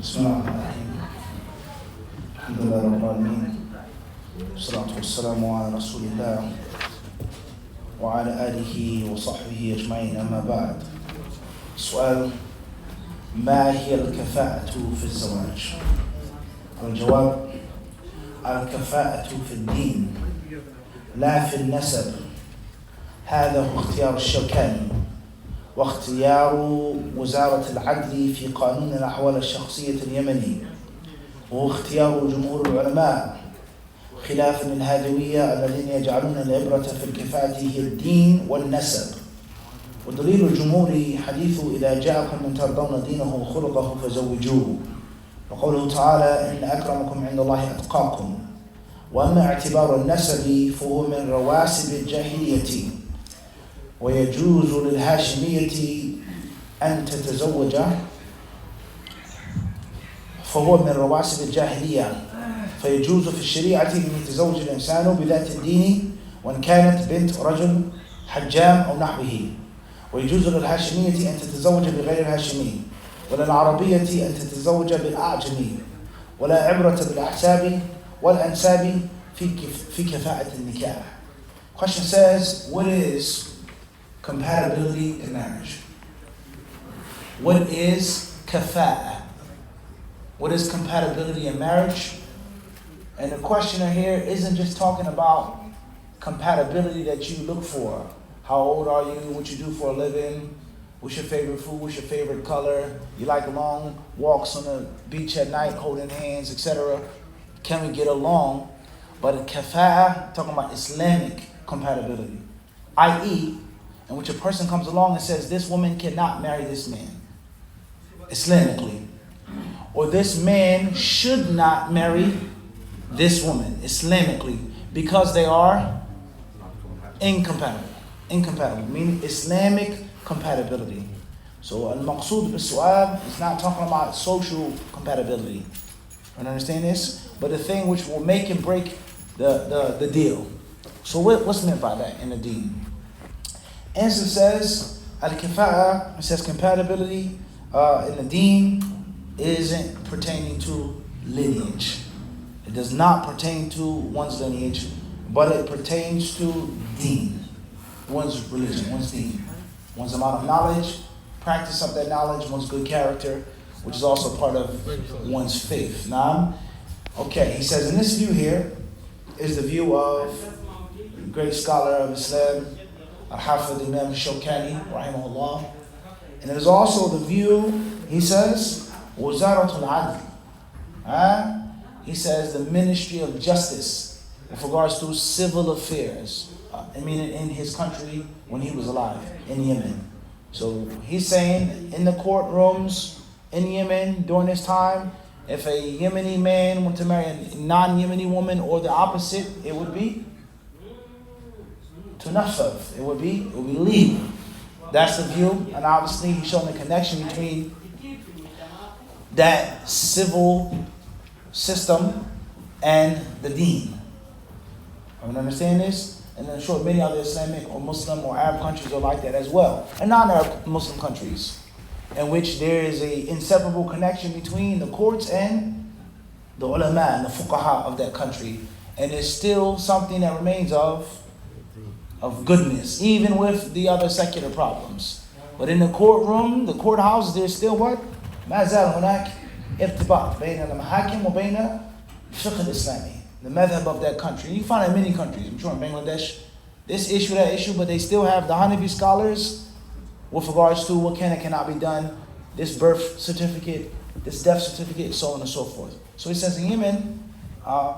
بسم الله الرحمن الرحيم. الحمد لله رب العالمين، والصلاة والسلام على رسول الله وعلى آله وصحبه أجمعين. أما بعد، السؤال: ما هي الكفاءة في الزواج؟ الجواب: الكفاءة في الدين لا في النسب. هذا هو اختيار الشوكاني واختيار وزارة العدل في قانون الأحوال الشخصية اليمني، وهو اختيار جمهور العلماء خلافا للهادوية الذين يجعلون العبرة في الكفاءة هي الدين والنسب. ودليل الجمهور حديث: إذا جاءكم من ترضون دينه وخلقه فزوجوه، وقوله تعالى: إن أكرمكم عند الله أتقاكم. وأما اعتبار النسب فهو من رواسب الجاهلية، ويجوز للهاشمية أن تتزوج، فهو من رواسب الجاهلية، فيجوز في الشريعة أن يتزوج الإنسان بذات الدين وإن كانت بنت رجل حجام أو نحوه. ويجوز للهاشمية أن تتزوج بغير الهاشمي، وللعربية أن تتزوج بالأعجمي، ولا عبرة بالأحساب والأنساب في كفاءة النكاح. Question says, what is compatibility in marriage? What is kafa'a? What is compatibility in marriage? And the questioner here isn't just talking about compatibility that you look for. How old are you? What you do for a living? What's your favorite food? What's your favorite color? You like long walks on the beach at night, holding hands, etc. Can we get along? But in kafa'a, talking about Islamic compatibility, i.e., in which a person comes along and says, this woman cannot marry this man, Islamically. Or this man should not marry this woman, Islamically, because they are incompatible. Incompatible, meaning Islamic compatibility. So al-maqsood bis-su'al is not talking about social compatibility. You understand this? But the thing which will make and break the deal. So what's meant by that in the deen? Answer says, al-kifa'a, it says compatibility in the deen isn't pertaining to lineage. It does not pertain to one's lineage, but it pertains to deen, one's religion, one's deen, one's amount of knowledge, practice of that knowledge, one's good character, which is also part of one's faith. Now, okay, he says in this view here is the view of the great scholar of Islam, Al-Hafidh Imam Shawkani, rahimahullah. And it is also the view, he says, Wazaratul Adl. He says the Ministry of Justice with regards to civil affairs. I mean, in his country when he was alive, in Yemen. So he's saying in the courtrooms in Yemen during this time, if a Yemeni man went to marry a non-Yemeni woman or the opposite, it would be tunaffaf. It would be legal. That's the view, and obviously he's showing the connection between that civil system and the deen. Everyone understand this? And I'm sure many other Islamic or Muslim or Arab countries are like that as well, and non-Arab Muslim countries, in which there is an inseparable connection between the courts and the ulama and the fuqaha of that country, and it's still something that remains of goodness, even with the other secular problems. But in the courtroom, the courthouses, there's still what? ما زال هناك ارتباط بين المحاكم وبين الفقه الإسلامي, the madhab of that country. You find it in many countries. I'm sure in Bangladesh, this issue, that issue, but they still have the Hanafi scholars with regards to what can and cannot be done, this birth certificate, this death certificate, so on and so forth. So he says in Yemen,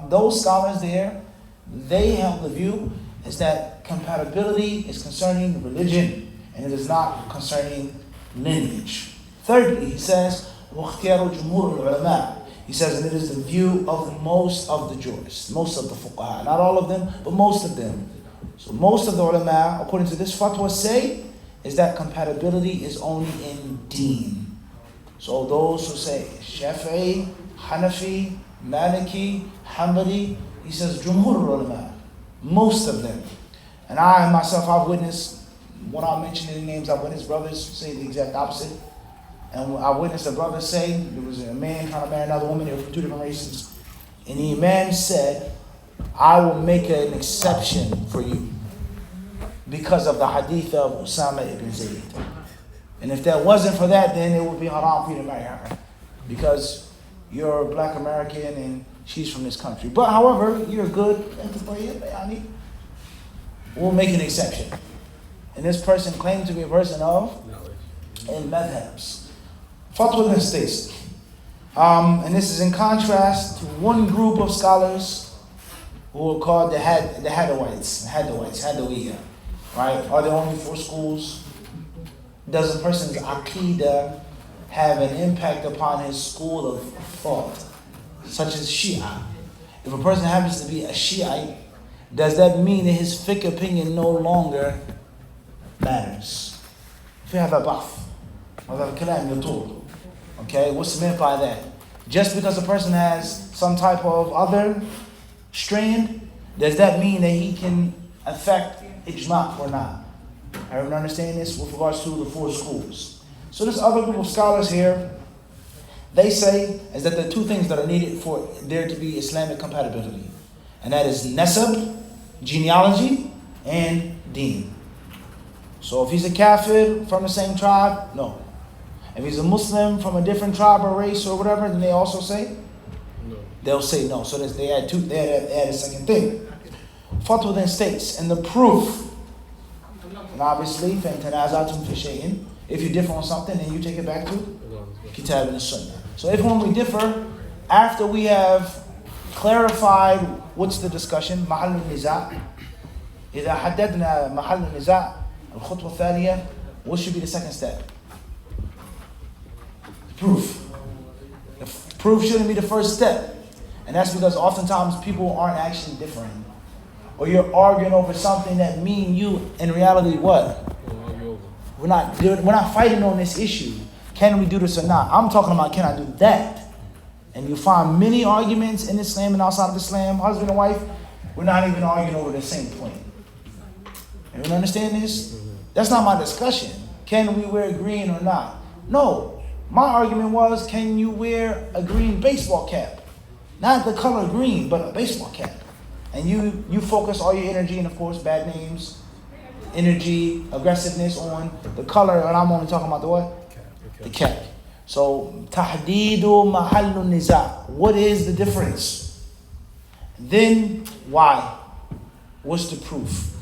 those scholars there, they have the view is that compatibility is concerning religion and it is not concerning lineage. Thirdly, he says, وَاخْتِيَارُ جُمْهُورُ الْعُلَمَاءِ. He says, and it is the view of most of the jurists, most of the fuqaha, not all of them, but most of them. So most of the ulama, according to this fatwa, say is that compatibility is only in deen. So those who say Shafi'i, Hanafi, Maliki, Hanbali, he says jumhur ulama, most of them. And I myself, I've witnessed, when I mention any names, I've witnessed brothers say the exact opposite. And I witnessed a brother say, there was a man trying to marry another woman, they were from two different races. And the man said, I will make an exception for you because of the hadith of Usama ibn Zayd. And if that wasn't for that, then it would be haram for you to marry her. Because you're a black American and she's from this country. But however, you're good. We'll make an exception. And this person claimed to be a person of in madhabs. Fatwa then states, and this is in contrast to one group of scholars who are called the Hadawites, Hadawiyya. Right? Are there only 4 schools? Does a person's aqidah have an impact upon his school of thought, such as Shia? If a person happens to be a Shiite, does that mean that his fiqh opinion no longer matters? If you have a baf, okay, what's meant by that? Just because a person has some type of other strand, does that mean that he can affect ijma' or not? Everyone understand this with regards to the 4 schools. So this other group of scholars here, they say is that the 2 things that are needed for there to be Islamic compatibility. And that is nasab, genealogy, and deen. So if he's a kafir from the same tribe, no. If he's a Muslim from a different tribe or race or whatever, then they also say? No. They'll say no. So they add a second thing. Fatwa then states, and the proof, and obviously, if you differ on something, then you take it back to Kitab and Sunnah. So if when we differ, after we have clarified what's the discussion, محل النزاع, إذا حددنا محل النزاع الخطوة الثانية, what should be the second step? Proof. The proof shouldn't be the first step. And that's because oftentimes people aren't actually differing. Or you're arguing over something that me and you, in reality, what? We're not fighting on this issue. Can we do this or not? I'm talking about, can I do that? And you find many arguments in Islam and outside of Islam, husband and wife, we're not even arguing over the same point. Everyone understand this? That's not my discussion. Can we wear green or not? No. My argument was, can you wear a green baseball cap? Not the color green, but a baseball cap. And you focus all your energy and, of course, bad names, energy, aggressiveness on the color, and I'm only talking about the what? The cap. So, tahdeedu mahallu niza. What is the difference? Then, why? What's the proof?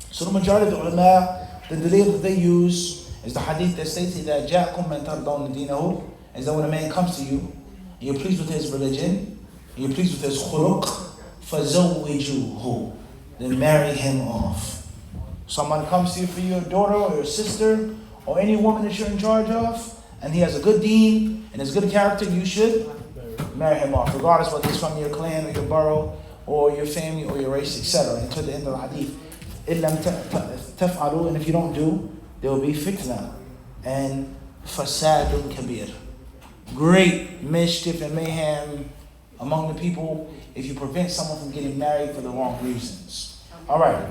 So the majority of the ulama, the dalil that they use is the hadith that states that ja'akum man tardawna dinahu, is that when a man comes to you, and you're pleased with his religion, and you're pleased with his khuluq, fazawwijuhu, then marry him off. Someone comes to you for your daughter or your sister or any woman that you're in charge of, and he has a good deen and has good character, you should marry him off, regardless whether he's from your clan or your borough or your family or your race, etc. Until the end of the hadith. And if you don't do, there will be fitna and fasadun kabir. Great mischief and mayhem among the people if you prevent someone from getting married for the wrong reasons. Alright.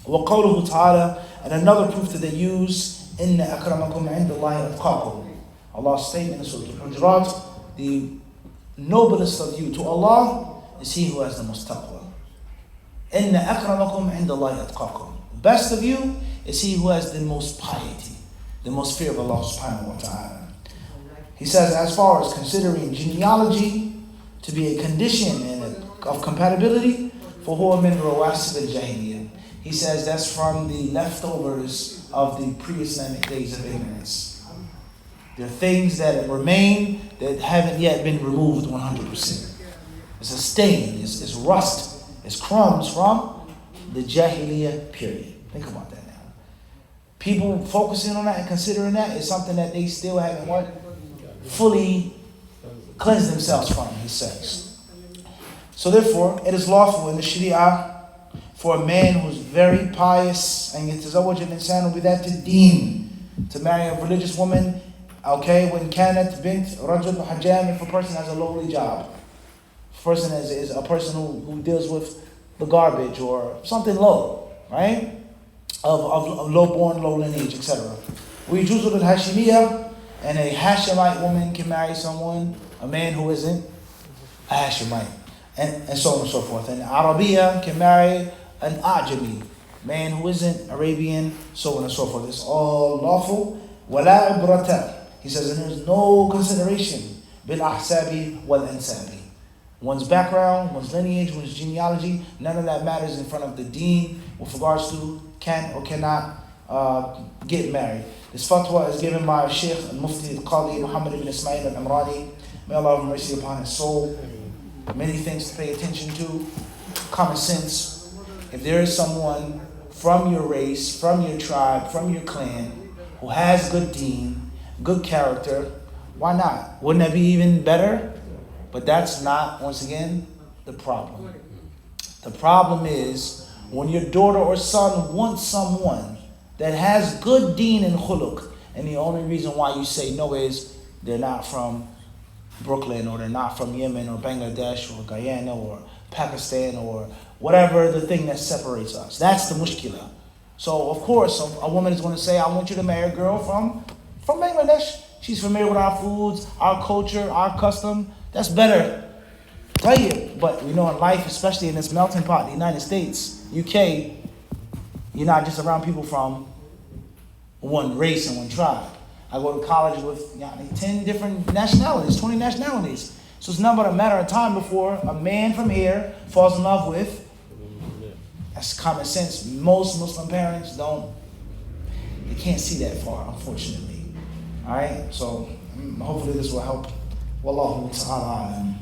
وَقَوْلُهُ تَعَالَى, and another proof that they use, إِنَّ أَكْرَمَكُمْ عِنْدَ اللَّهِ أَتْقَاكُمْ. Allah's statement in Surah Al-Hujurat, the noblest of you to Allah is he who has the most taqwa. إِنَّ أَكْرَمَكُمْ عِنْدَ اللَّهِ أَتْقَاكُمْ. Best of you is he who has the most piety, the most fear of Allah subhanahu wa ta'ala. He says, as far as considering genealogy to be a condition of compatibility, فَهُوَ مِنْ رَوَاسِبِ الْجَاهِلِيَّةِ. He says that's from the leftovers of the pre-Islamic days of ignorance. There are things that remain that haven't yet been removed 100%. It's a stain, it's rust, it's crumbs from the Jahiliyyah period. Think about that now. People focusing on that and considering that is something that they still haven't what? Fully cleansed themselves from, he says. So therefore, it is lawful in the Sharia for a man who's very pious and يتزوج الإنسان بذات الدين, to marry a religious woman, okay, when كانت بنت رجل حجام, if a person has a lowly job, if a person is a person who deals with the garbage or something low, right, of low-born, low lineage, etc. ويجوز للهاشمية, And a Hashemite woman can marry someone, a man who isn't a Hashemite, and so on and so forth. And Arabiya can marry an Ajami, man who isn't Arabian, so on and so forth. It's all lawful. وَلَا عِبْرَةَ. He says, and there's no consideration بِالْأَحْسَابِ وَالْأَنْسَابِ. One's background, one's lineage, one's genealogy, none of that matters in front of the deen with regards to can or cannot get married. This fatwa is given by Shaykh Mufti Qadi Muhammad ibn Ismail al-Umrani. May Allah have mercy upon his soul. Many things to pay attention to. Common sense. If there is someone from your race, from your tribe, from your clan, who has good deen, good character, why not? Wouldn't that be even better? But that's not, once again, the problem. The problem is when your daughter or son wants someone that has good deen and khuluq, and the only reason why you say no is they're not from Brooklyn, or they're not from Yemen or Bangladesh or Guyana or Pakistan or whatever the thing that separates us. That's the mushkila. So of course a woman is going to say, I want you to marry a girl from Bangladesh. She's familiar with our foods, our culture, our custom. That's better. But we know in life, especially in this melting pot, the United States, UK, you're not just around people from one race and one tribe. I go to college with 10 different nationalities, 20 nationalities. So it's nothing but a matter of time before a man from here falls in love with. That's common sense. Most Muslim parents they can't see that far, unfortunately. All right, so hopefully this will help. Wallahu ta'ala alam.